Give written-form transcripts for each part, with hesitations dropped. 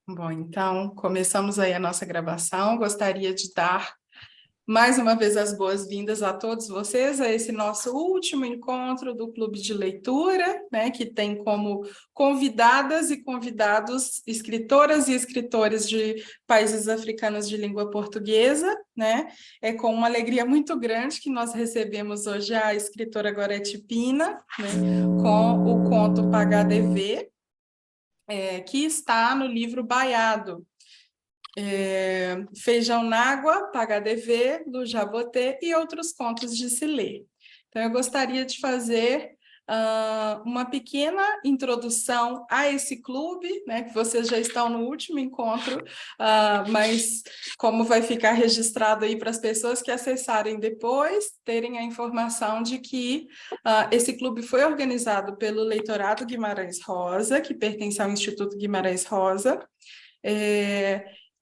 Bom, então, começamos aí a nossa gravação. Gostaria de dar mais uma vez as boas-vindas a todos vocês a esse nosso último encontro do Clube de Leitura, né, que tem como convidadas e convidados escritoras e escritores de países africanos de língua portuguesa, né? É com uma alegria muito grande que nós recebemos hoje a escritora Gorete Pina, né, com o conto Pagar Dever, que está no livro Baiado, Feijão n'Água, Pagar Dever, do Jabotê e outros contos de se ler. Então, eu gostaria de fazer uma pequena introdução a esse clube, né, que vocês já estão no último encontro, mas como vai ficar registrado aí para as pessoas que acessarem depois, terem a informação de que esse clube foi organizado pelo Leitorado Guimarães Rosa, que pertence ao Instituto Guimarães Rosa,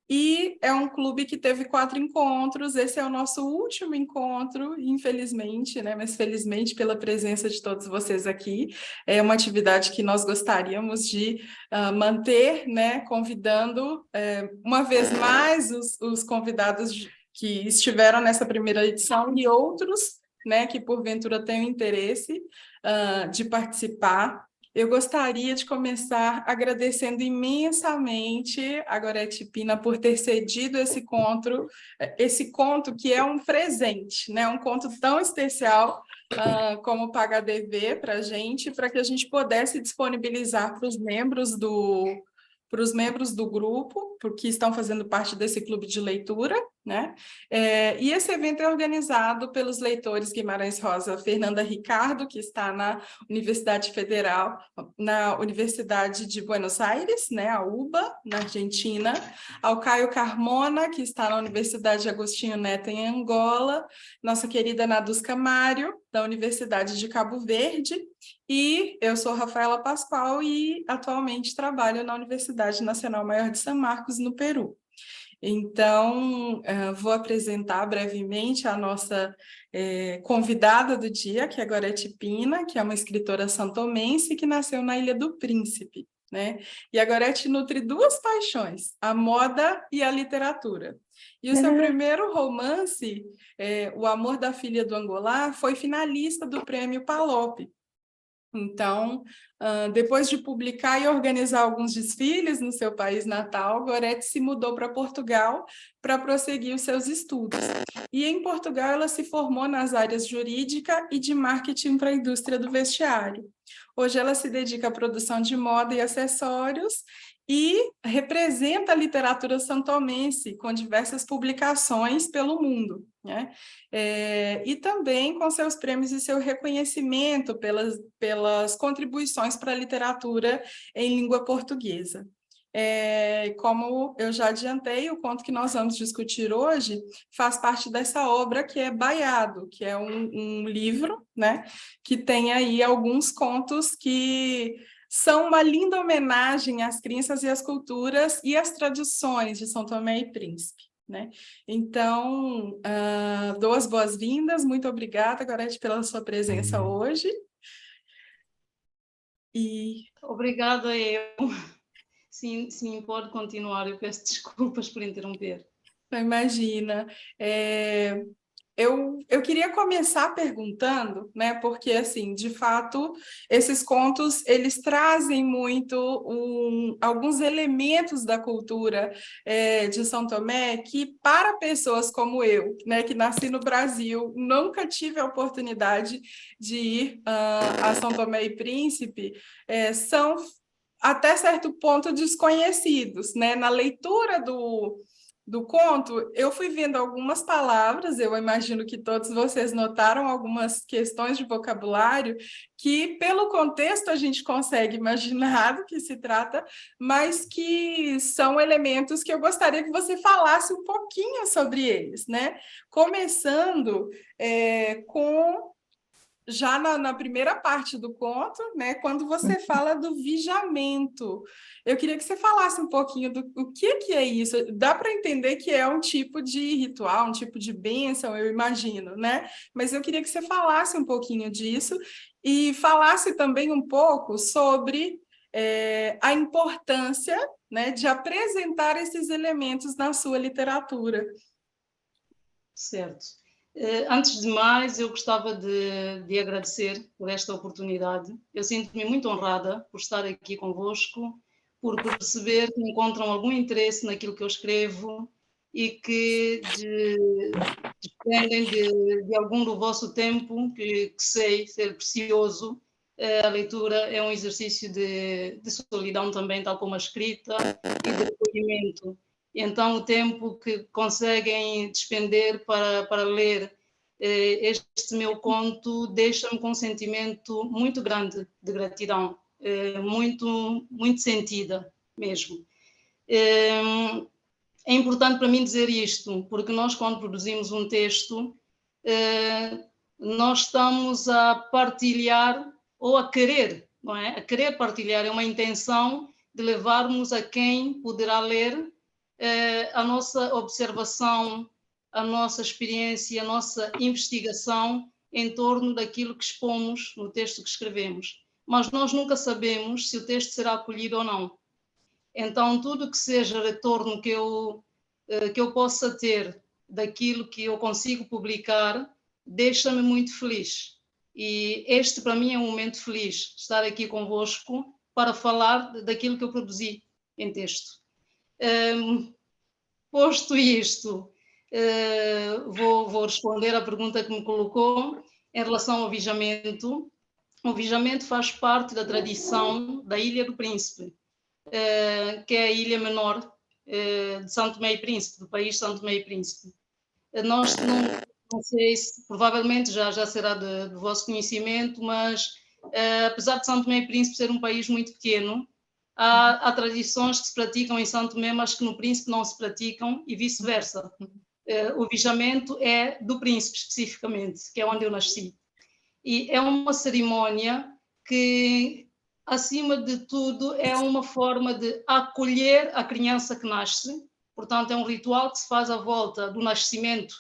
e é um clube que teve 4 encontros. Esse é o nosso último encontro, infelizmente, né? Mas felizmente pela presença de todos vocês aqui. É uma atividade que nós gostaríamos de manter, né? Convidando uma vez mais os convidados que estiveram nessa primeira edição e outros, né? Que porventura tenham interesse de participar. Eu gostaria de começar agradecendo imensamente a Gorete Pina por ter cedido esse conto que é um presente, né? Um conto tão especial como Pagar Dever para que a gente pudesse disponibilizar para os membros do grupo, porque estão fazendo parte desse clube de leitura, né? E esse evento é organizado pelos leitores Guimarães Rosa, Fernanda Ricardo, que está na Universidade Federal, na Universidade de Buenos Aires, né, a UBA, na Argentina, ao Caio Carmona, que está na Universidade Agostinho Neto, em Angola, nossa querida Nadusca Mário, da Universidade de Cabo Verde, e eu sou Rafaela Pascoal e atualmente trabalho na Universidade Nacional Maior de São Marcos, no Peru. Então, vou apresentar brevemente a nossa convidada do dia, que é a Gorete Pina, que é uma escritora santomense que nasceu na Ilha do Príncipe, né? E a Gorete nutre 2 paixões, a moda e a literatura. E o seu primeiro romance, O Amor da Filha do Angolar, foi finalista do Prêmio Palop. Então, depois de publicar e organizar alguns desfiles no seu país natal, Gorete se mudou para Portugal para prosseguir os seus estudos. E em Portugal ela se formou nas áreas jurídica e de marketing para a indústria do vestiário. Hoje ela se dedica à produção de moda e acessórios e representa a literatura santomense com diversas publicações pelo mundo, né? E também com seus prêmios e seu reconhecimento pelas contribuições para a literatura em língua portuguesa. Como eu já adiantei, o conto que nós vamos discutir hoje faz parte dessa obra que é Baiado, que é um livro, né, que tem aí alguns contos que são uma linda homenagem às crenças e às culturas e às tradições de São Tomé e Príncipe, né? Então, dou as boas-vindas, muito obrigada, Gorete, pela sua presença hoje. Obrigada, eu. Sim, pode continuar, eu peço desculpas por interromper. Imagina. Eu queria começar perguntando, né, porque, assim, de fato, esses contos, eles trazem muito alguns elementos da cultura de São Tomé que, para pessoas como eu, né, que nasci no Brasil, nunca tive a oportunidade de ir a São Tomé e Príncipe, são, até certo ponto, desconhecidos, né? Na leitura do conto, eu fui vendo algumas palavras, eu imagino que todos vocês notaram algumas questões de vocabulário que, pelo contexto, a gente consegue imaginar do que se trata, mas que são elementos que eu gostaria que você falasse um pouquinho sobre eles, né? Começando com já na primeira parte do conto, né, quando você fala do vigiamento. Eu queria que você falasse um pouquinho do o que é isso. Dá para entender que é um tipo de ritual, um tipo de bênção, eu imagino, né? Mas eu queria que você falasse um pouquinho disso e falasse também um pouco sobre a importância, né, de apresentar esses elementos na sua literatura. Certo. Antes de mais, eu gostava de agradecer por esta oportunidade. Eu sinto-me muito honrada por estar aqui convosco, por perceber que encontram algum interesse naquilo que eu escrevo e que despendem de algum do vosso tempo, que sei ser precioso. A leitura é um exercício de solidão também, tal como a escrita, e de recolhimento. Então, o tempo que conseguem despender para ler este meu conto deixa-me com um sentimento muito grande de gratidão, muito sentida mesmo. É importante para mim dizer isto, porque nós, quando produzimos um texto, nós estamos a partilhar ou a querer, não é? A querer partilhar é uma intenção de levarmos a quem poderá ler a nossa observação, a nossa experiência, a nossa investigação em torno daquilo que expomos no texto que escrevemos. Mas nós nunca sabemos se o texto será acolhido ou não. Então, tudo que seja retorno que eu possa ter daquilo que eu consigo publicar, deixa-me muito feliz. E este, para mim, é um momento feliz, estar aqui convosco para falar daquilo que eu produzi em texto. Posto isto, vou responder à pergunta que me colocou em relação ao vigiamento. O vigiamento faz parte da tradição da Ilha do Príncipe, que é a ilha menor de São Tomé e Príncipe, do país São Tomé e Príncipe. Nós não sei se provavelmente já será de vosso conhecimento, mas apesar de São Tomé e Príncipe ser um país muito pequeno, há tradições que se praticam em São Tomé, mas que no Príncipe não se praticam e vice-versa. O vigiamento é do Príncipe especificamente, que é onde eu nasci. E é uma cerimónia que, acima de tudo, é uma forma de acolher a criança que nasce. Portanto, é um ritual que se faz à volta do nascimento,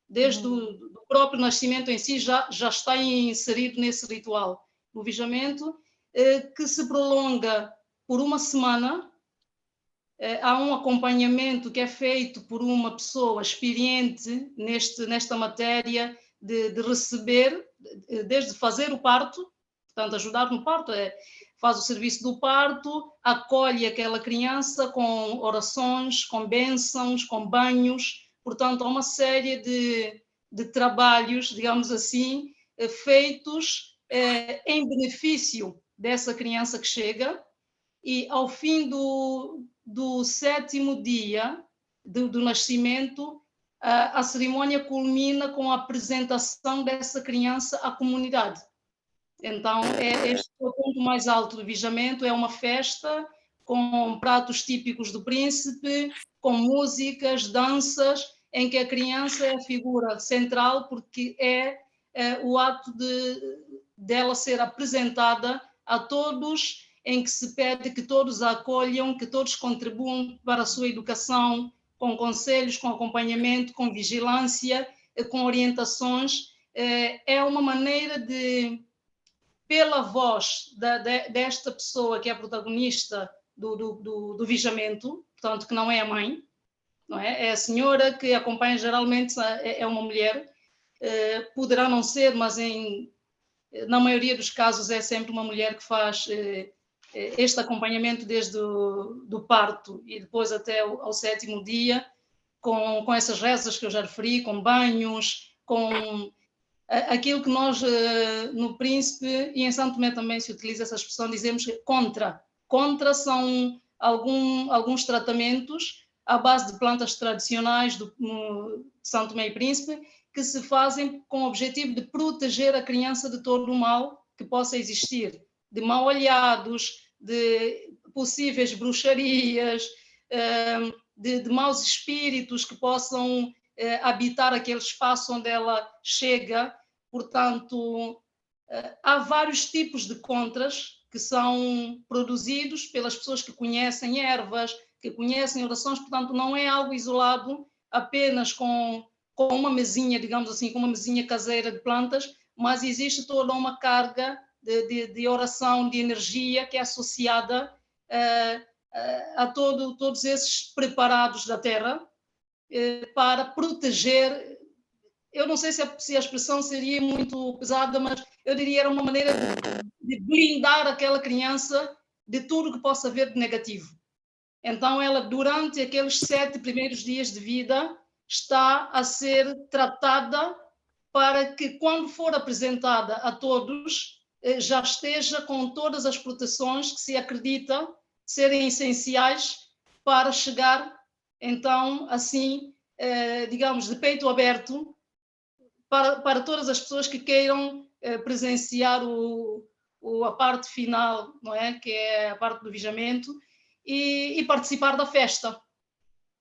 desde o próprio nascimento em si já está inserido nesse ritual. O vigiamento, que se prolonga por uma semana. Há um acompanhamento que é feito por uma pessoa experiente nesta matéria de receber, desde fazer o parto, portanto, ajudar no parto, faz o serviço do parto, acolhe aquela criança com orações, com bênçãos, com banhos. Portanto, há uma série de trabalhos, digamos assim, feitos em benefício dessa criança que chega, e ao fim do 7º dia do nascimento, a cerimónia culmina com a apresentação dessa criança à comunidade. Então, este é o ponto mais alto do vigiamento, é uma festa com pratos típicos do príncipe, com músicas, danças, em que a criança é a figura central, porque é o ato dela ser apresentada a todos, em que se pede que todos a acolham, que todos contribuam para a sua educação, com conselhos, com acompanhamento, com vigilância, com orientações. É uma maneira de, pela voz desta pessoa que é a protagonista do vigiamento, portanto, que não é a mãe, não é? É a senhora que acompanha, geralmente é uma mulher, poderá não ser, mas na maioria dos casos é sempre uma mulher que faz este acompanhamento desde do parto e depois até ao 7º dia, com essas rezas que eu já referi, com banhos, com aquilo que nós no Príncipe e em São Tomé também se utiliza essa expressão, dizemos contra. Contra são alguns tratamentos à base de plantas tradicionais de São Tomé e Príncipe, que se fazem com o objetivo de proteger a criança de todo o mal que possa existir, de mal-olhados, de possíveis bruxarias, de maus espíritos que possam habitar aquele espaço onde ela chega. Portanto, há vários tipos de contras que são produzidos pelas pessoas que conhecem ervas, que conhecem orações, portanto não é algo isolado apenas com uma mesinha, digamos assim, com uma mesinha caseira de plantas, mas existe toda uma carga de oração, de energia que é associada a todos esses preparados da terra para proteger. Eu não sei se a expressão seria muito pesada, mas eu diria era uma maneira de blindar aquela criança de tudo que possa haver de negativo. Então, ela, durante aqueles 7 primeiros dias de vida, está a ser tratada para que, quando for apresentada a todos, já esteja com todas as proteções que se acredita serem essenciais para chegar, então, assim, digamos, de peito aberto, para todas as pessoas que queiram presenciar a parte final, não é? Que é a parte do vigiamento, e participar da festa.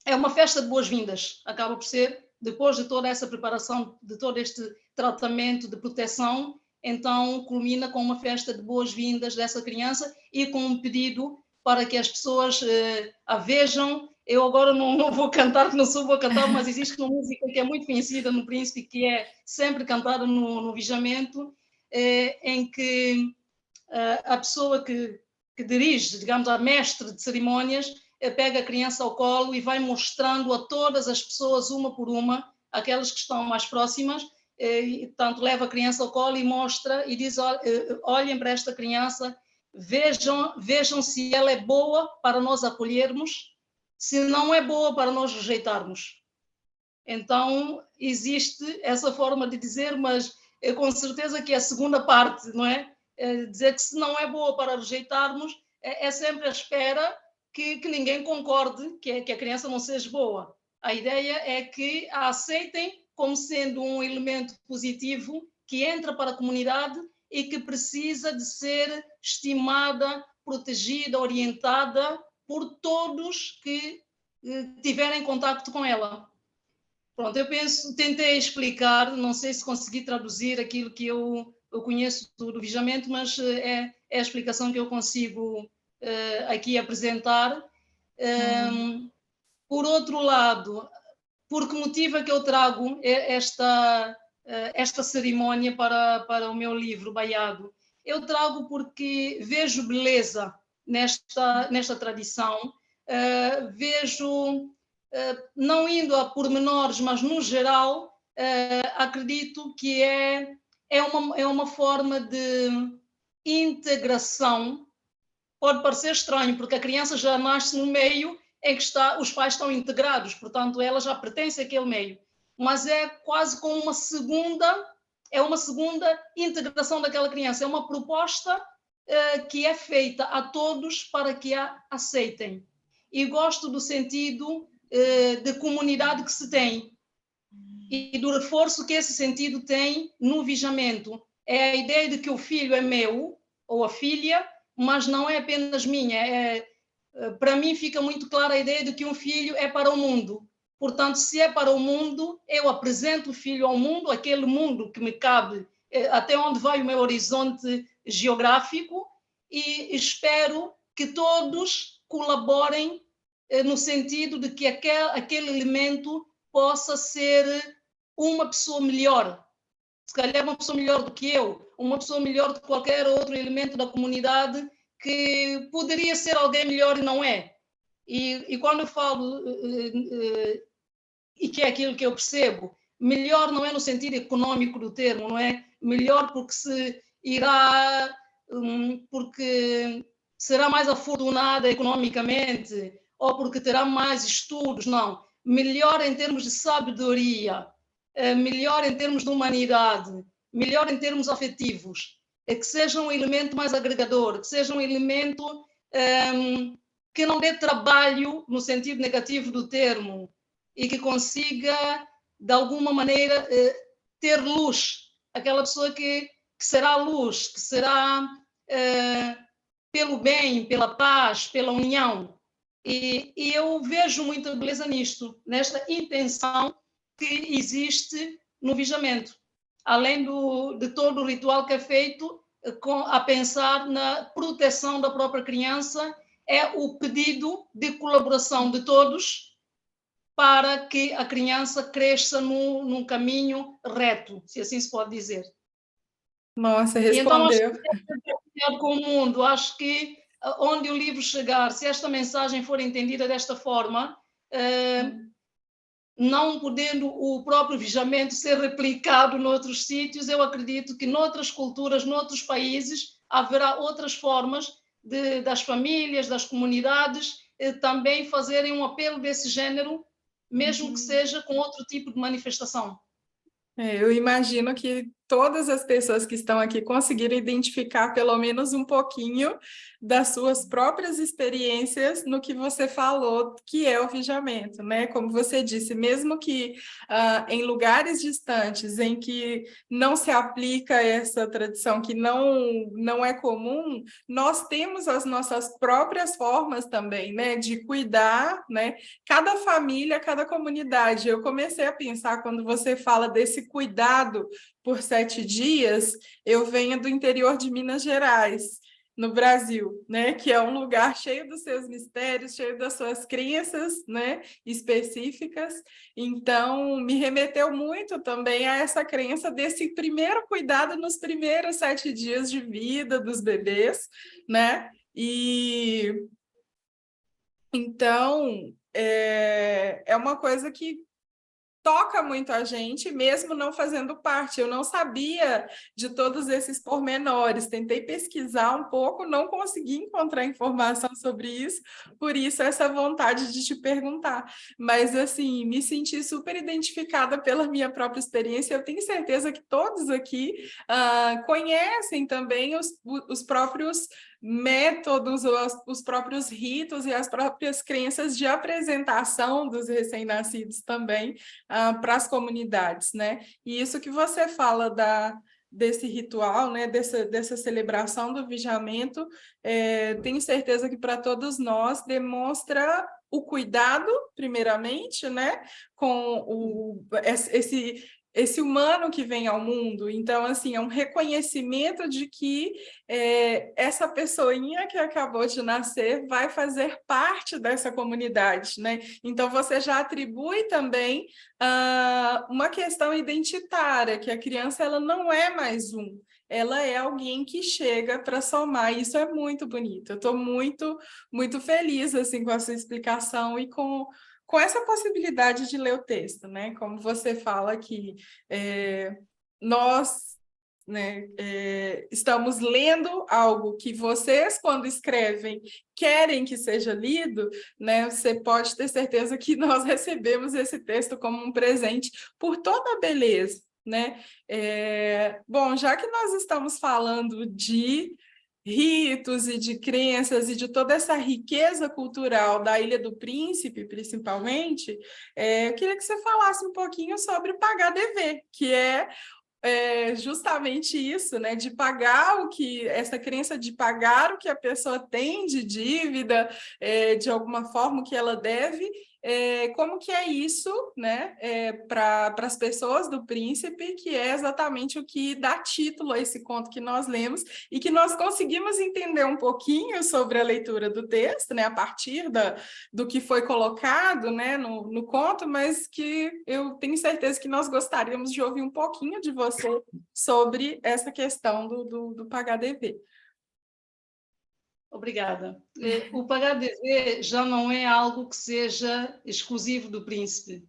É uma festa de boas-vindas, acaba por ser, depois de toda essa preparação, de todo este tratamento de proteção, então culmina com uma festa de boas-vindas dessa criança e com um pedido para que as pessoas a vejam. Eu agora não vou cantar, que não sou boa a cantar, mas existe uma música que é muito conhecida no Príncipe, que é sempre cantada no vigiamento, em que a pessoa que dirige, digamos, a mestre de cerimônias, pega a criança ao colo e vai mostrando a todas as pessoas, uma por uma, aquelas que estão mais próximas, e, portanto, leva a criança ao colo e mostra e diz, olhem para esta criança, vejam se ela é boa para nós acolhermos, se não é boa para nós rejeitarmos. Então, existe essa forma de dizer, mas com certeza que a segunda parte, não é? Dizer que se não é boa para rejeitarmos, é sempre a espera que ninguém concorde que a criança não seja boa. A ideia é que a aceitem como sendo um elemento positivo que entra para a comunidade e que precisa de ser estimada, protegida, orientada por todos que tiverem contacto com ela. Pronto, eu tentei explicar, não sei se consegui traduzir aquilo que eu conheço do vigiamento, mas é a explicação que eu consigo aqui apresentar. Por outro lado, por que motivo é que eu trago esta cerimónia para o meu livro, Baiado? Eu trago porque vejo beleza nesta tradição, vejo, não indo a pormenores, mas no geral, acredito que é uma forma de integração. Pode parecer estranho, porque a criança já nasce no meio em que os pais estão integrados, portanto, ela já pertence àquele meio. Mas é quase como uma segunda integração daquela criança. É uma proposta que é feita a todos para que a aceitem. E gosto do sentido de comunidade que se tem e do reforço que esse sentido tem no vigiamento. É a ideia de que o filho é meu, ou a filha, mas não é apenas minha. Para mim fica muito clara a ideia de que um filho é para o mundo. Portanto, se é para o mundo, eu apresento o filho ao mundo, aquele mundo que me cabe, até onde vai o meu horizonte geográfico, e espero que todos colaborem no sentido de que aquele elemento possa ser uma pessoa melhor. Se calhar uma pessoa melhor do que eu, uma pessoa melhor do que qualquer outro elemento da comunidade que poderia ser alguém melhor e não é. E quando eu falo, e que é aquilo que eu percebo, melhor não é no sentido econômico do termo, não é melhor porque porque será mais afortunada economicamente ou porque terá mais estudos, não. Melhor em termos de sabedoria, melhor em termos de humanidade, melhor em termos afetivos, que seja um elemento mais agregador, que seja um elemento que não dê trabalho no sentido negativo do termo e que consiga, de alguma maneira, ter luz. Aquela pessoa que será luz, que será pelo bem, pela paz, pela união. E eu vejo muita beleza nisto, nesta intenção que existe no vigiamento. além de todo o ritual que é feito a pensar na proteção da própria criança, é o pedido de colaboração de todos para que a criança cresça num caminho reto, se assim se pode dizer. Nossa, E então, acho respondeu. que é com o mundo, acho que onde o livro chegar, se esta mensagem for entendida desta forma, não podendo o próprio vigiamento ser replicado noutros sítios, eu acredito que noutras culturas, noutros países, haverá outras formas das famílias, das comunidades, também fazerem um apelo desse género, mesmo que seja com outro tipo de manifestação. Eu imagino que todas as pessoas que estão aqui conseguiram identificar pelo menos um pouquinho das suas próprias experiências no que você falou, que é o vigiamento, né? Como você disse, mesmo que em lugares distantes em que não se aplica essa tradição, que não é comum, nós temos as nossas próprias formas também, né? De cuidar, né? Cada família, cada comunidade. Eu comecei a pensar, quando você fala desse cuidado por 7 dias, eu venho do interior de Minas Gerais, no Brasil, né? Que é um lugar cheio dos seus mistérios, cheio das suas crenças, né? Específicas. Então, me remeteu muito também a essa crença desse primeiro cuidado nos primeiros 7 dias de vida dos bebês, né? E então é uma coisa que toca muito a gente, mesmo não fazendo parte. Eu não sabia de todos esses pormenores. Tentei pesquisar um pouco, não consegui encontrar informação sobre isso, por isso essa vontade de te perguntar. Mas, assim, me senti super identificada pela minha própria experiência. Eu tenho certeza que todos aqui conhecem também os próprios métodos, os próprios ritos e as próprias crenças de apresentação dos recém-nascidos também para as comunidades, né? E isso que você fala desse ritual, né? Dessa celebração do vigiamento, tenho certeza que para todos nós demonstra o cuidado, primeiramente, né? Com esse humano que vem ao mundo. Então, assim, é um reconhecimento de que essa pessoinha que acabou de nascer vai fazer parte dessa comunidade, né? Então, você já atribui também uma questão identitária, que a criança ela não é mais um, ela é alguém que chega para somar, e isso é muito bonito. Eu estou muito, muito feliz assim, com a sua explicação e com essa possibilidade de ler o texto, né? Como você fala que nós, né, estamos lendo algo que vocês, quando escrevem, querem que seja lido, né? Você pode ter certeza que nós recebemos esse texto como um presente por toda a beleza, né? Bom, já que nós estamos falando de ritos e de crenças e de toda essa riqueza cultural da Ilha do Príncipe, principalmente, eu queria que você falasse um pouquinho sobre o pagar dever, que é justamente isso, né? De pagar essa crença de pagar o que a pessoa tem de dívida, de alguma forma que ela deve, como que é isso, né? Para as pessoas do príncipe, que é exatamente o que dá título a esse conto que nós lemos e que nós conseguimos entender um pouquinho sobre a leitura do texto, né? A partir do que foi colocado, né? No conto, mas que eu tenho certeza que nós gostaríamos de ouvir um pouquinho de você sobre essa questão do pagar dever. Obrigada. O pagar dever já não é algo que seja exclusivo do príncipe.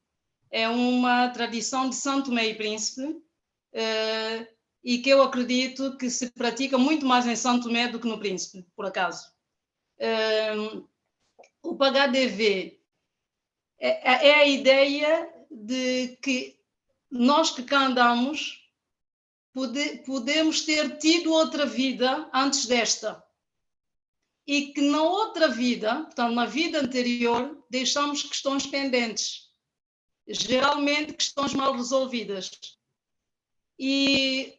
É uma tradição de São Tomé e Príncipe, e que eu acredito que se pratica muito mais em São Tomé do que no Príncipe, por acaso. O pagar dever é a ideia de que nós que cá andamos podemos ter tido outra vida antes desta. E que na outra vida, portanto, na vida anterior, deixamos questões pendentes, geralmente questões mal resolvidas. E,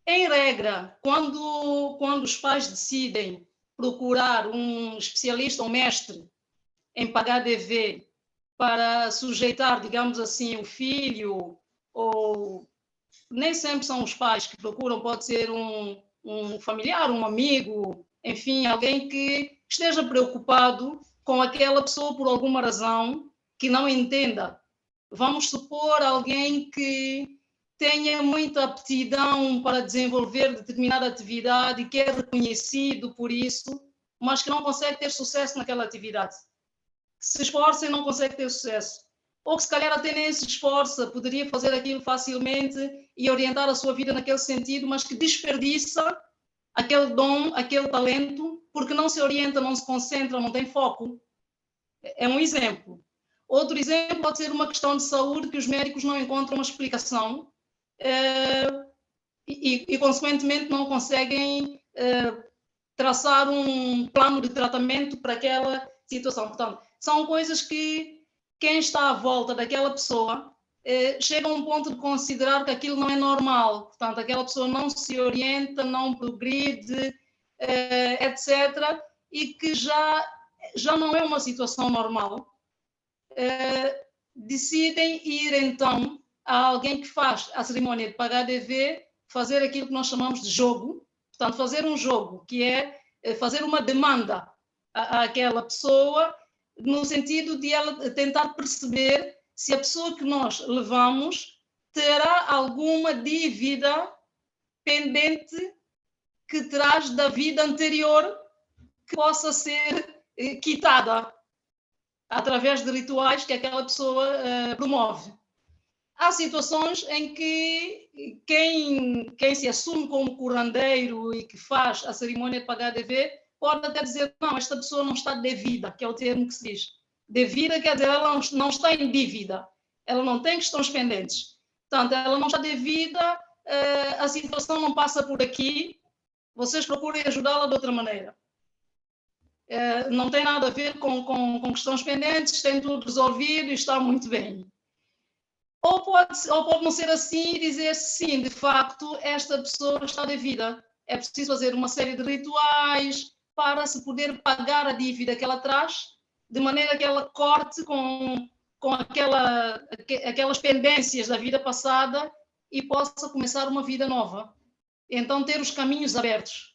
em regra, quando os pais decidem procurar um especialista, um mestre, em pagar dever para sujeitar, digamos assim, o filho ou nem sempre são os pais que procuram, pode ser um familiar, um amigo, enfim, alguém que esteja preocupado com aquela pessoa por alguma razão que não entenda. Vamos supor alguém que tenha muita aptidão para desenvolver determinada atividade e que é reconhecido por isso, mas que não consegue ter sucesso naquela atividade. Se esforça e não consegue ter sucesso. Ou que se calhar até nem se esforça, poderia fazer aquilo facilmente e orientar a sua vida naquele sentido, mas que desperdiça aquele dom, aquele talento, porque não se orienta, não se concentra, não tem foco. É um exemplo. Outro exemplo pode ser uma questão de saúde que os médicos não encontram uma explicação e consequentemente, não conseguem traçar um plano de tratamento para aquela situação. Portanto, são coisas que quem está à volta daquela pessoa chega a um ponto de considerar que aquilo não é normal. Portanto, aquela pessoa não se orienta, não progride, etc. E que já não é uma situação normal. Decidem ir, então, a alguém que faz a cerimónia de pagar dever, fazer aquilo que nós chamamos de jogo. Portanto, fazer um jogo, que é fazer uma demanda àquela pessoa, no sentido de ela tentar perceber se a pessoa que nós levamos terá alguma dívida pendente que traz da vida anterior que possa ser quitada através de rituais que aquela pessoa promove. Há situações em que quem se assume como curandeiro e que faz a cerimônia de pagar dever pode até dizer, não, esta pessoa não está devida, que é o termo que se diz. Devida quer dizer, ela não está em dívida, ela não tem questões pendentes. Portanto, ela não está devida, a situação não passa por aqui, vocês procurem ajudá-la de outra maneira. Não tem nada a ver com questões pendentes, tem tudo resolvido e está muito bem. Ou pode não ser assim e dizer sim, de facto, esta pessoa está devida. É preciso fazer uma série de rituais para se poder pagar a dívida que ela traz, de maneira que ela corte com aquelas pendências da vida passada e possa começar uma vida nova. Então, ter os caminhos abertos.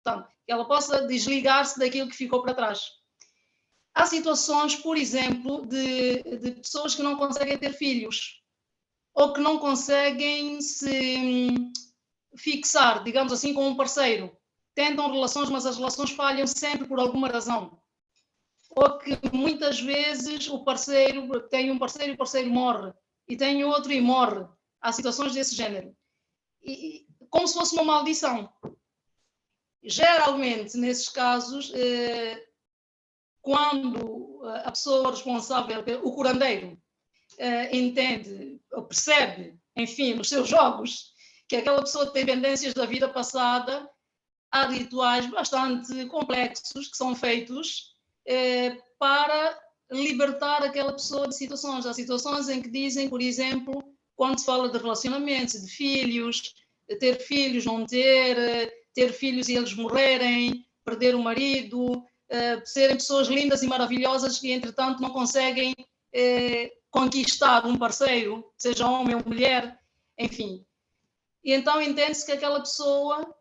Portanto, que ela possa desligar-se daquilo que ficou para trás. Há situações, por exemplo, de pessoas que não conseguem ter filhos ou que não conseguem se fixar, digamos assim, com um parceiro. Tentam relações, mas as relações falham sempre por alguma razão. Ou que muitas vezes o parceiro tem um parceiro e o parceiro morre, e tem outro e morre. Há situações desse género. E, como se fosse uma maldição. Geralmente, nesses casos, quando a pessoa responsável, o curandeiro, entende, ou percebe, enfim, nos seus jogos, que aquela pessoa tem pendências da vida passada, há rituais bastante complexos que são feitos para libertar aquela pessoa de situações. Há situações em que dizem, por exemplo, quando se fala de relacionamentos, de filhos, ter filhos, não ter filhos e eles morrerem, perder o marido, serem pessoas lindas e maravilhosas que, entretanto, não conseguem conquistar um parceiro, seja homem ou mulher, enfim. E então entende-se que aquela pessoa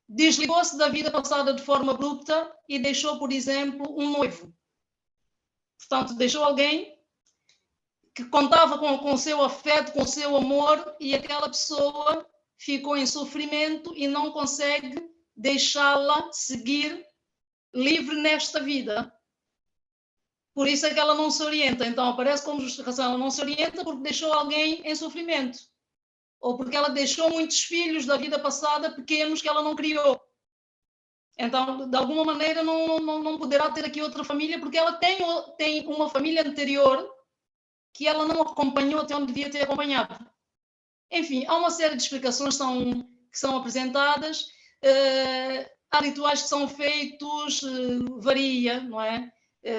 desligou-se da vida passada de forma abrupta e deixou, por exemplo, um noivo. Portanto, deixou alguém que contava com o seu afeto, com o seu amor, e aquela pessoa ficou em sofrimento e não consegue deixá-la seguir livre nesta vida. Por isso é que ela não se orienta. Então aparece como justificação, ela não se orienta porque deixou alguém em sofrimento. Ou porque ela deixou muitos filhos da vida passada pequenos que ela não criou. Então, de alguma maneira, não poderá ter aqui outra família porque ela tem uma família anterior que ela não acompanhou até onde devia ter acompanhado. Enfim, há uma série de explicações que são apresentadas, há rituais que são feitos, varia, não é?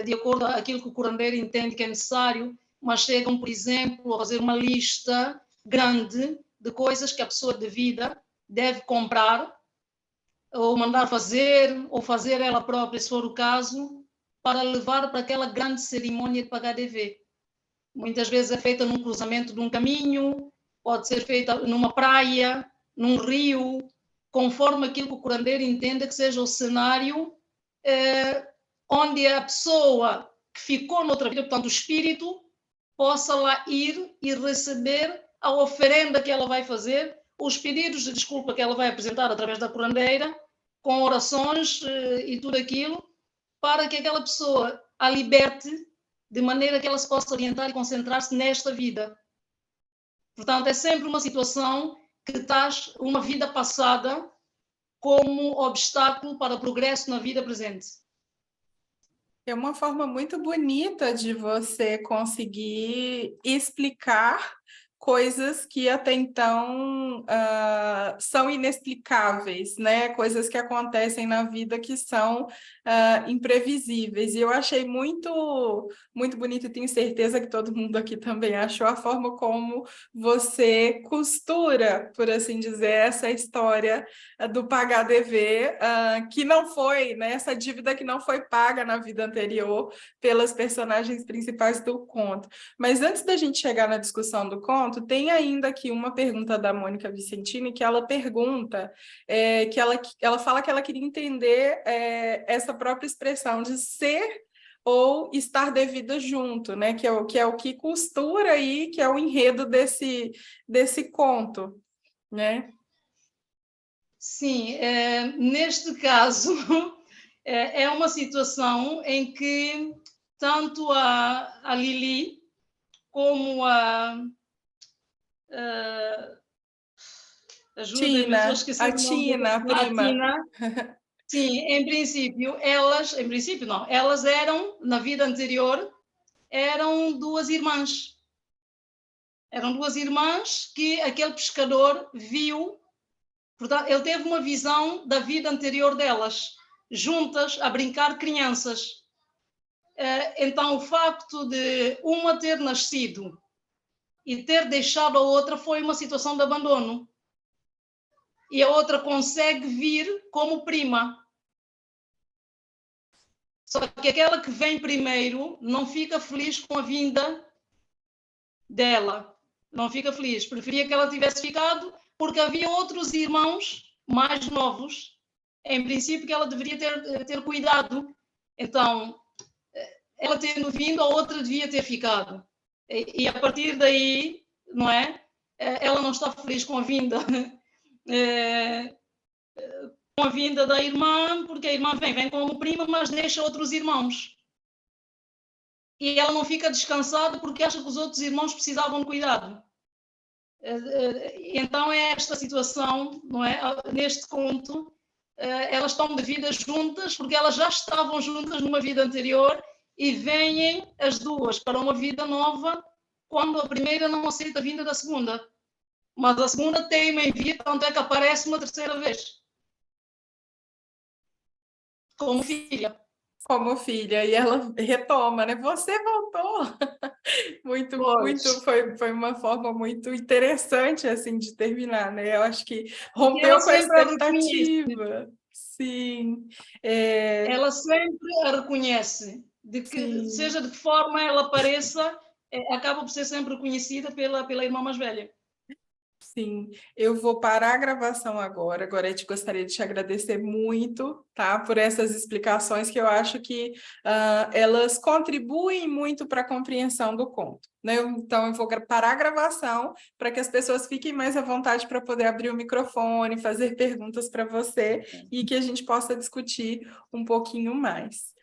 De acordo com aquilo que o curandeiro entende que é necessário, mas chegam, por exemplo, a fazer uma lista grande de coisas que a pessoa de vida deve comprar, ou mandar fazer, ou fazer ela própria, se for o caso, para levar para aquela grande cerimônia de pagar dever. Muitas vezes é feita num cruzamento de um caminho, pode ser feita numa praia, num rio, conforme aquilo que o curandeiro entenda que seja o cenário onde a pessoa que ficou noutra vida, portanto o espírito, possa lá ir e receber a oferenda que ela vai fazer, os pedidos de desculpa que ela vai apresentar através da curandeira, com orações e tudo aquilo, para que aquela pessoa a liberte de maneira que ela se possa orientar e concentrar-se nesta vida. Portanto, é sempre uma situação que traz uma vida passada como obstáculo para o progresso na vida presente. É uma forma muito bonita de você conseguir explicar coisas que até então são inexplicáveis, né? Coisas que acontecem na vida que são imprevisíveis. E eu achei muito bonito, e tenho certeza que todo mundo aqui também achou a forma como você costura, por assim dizer, essa história do pagar dever, que não foi, né? Essa dívida que não foi paga na vida anterior pelas personagens principais do conto. Mas antes da gente chegar na discussão do conto, tem ainda aqui uma pergunta da Mônica Vicentini, que ela pergunta, que ela fala que ela queria entender essa própria expressão de ser ou estar devida junto, né? Que é o que costura aí, que é o enredo desse conto, né? Sim, neste caso é uma situação em que tanto a Lili como ajuda-me, estou a Tina, esquecer a o nome Tina, a a prima. Tina. Sim, em princípio não, elas eram, na vida anterior, eram duas irmãs. Eram duas irmãs que aquele pescador viu, portanto, ele teve uma visão da vida anterior delas, juntas a brincar crianças. Então, o facto de uma ter nascido e ter deixado a outra foi uma situação de abandono. E a outra consegue vir como prima. Só que aquela que vem primeiro não fica feliz com a vinda dela. Não fica feliz. Preferia que ela tivesse ficado, porque havia outros irmãos mais novos, em princípio, que ela deveria ter cuidado. Então, ela tendo vindo, a outra devia ter ficado. E a partir daí, não é? Ela não está feliz com a vinda. Com a vinda da irmã, porque a irmã vem como prima, mas deixa outros irmãos. E ela não fica descansada porque acha que os outros irmãos precisavam de cuidado. Então é esta situação, não é? Neste conto, elas estão devidas juntas porque elas já estavam juntas numa vida anterior e vêm as duas para uma vida nova quando a primeira não aceita a vinda da segunda. Mas a segunda teima em vir, tanto é que aparece uma terceira vez. Como filha. Como filha, e ela retoma, né? Você voltou! Foi uma forma muito interessante, assim, de terminar, né? Eu acho que Porque ela rompeu com a sempre a reconhece. expectativa. Sim, Ela sempre a reconhece. De que, sim. seja de que forma ela apareça, acaba por ser sempre reconhecida pela irmã mais velha. Sim, eu vou parar a gravação agora. Agora, eu gostaria de te agradecer muito, tá, por essas explicações que eu acho que elas contribuem muito para a compreensão do conto, né? Então, eu vou parar a gravação para que as pessoas fiquem mais à vontade para poder abrir o microfone, fazer perguntas para você e que a gente possa discutir um pouquinho mais.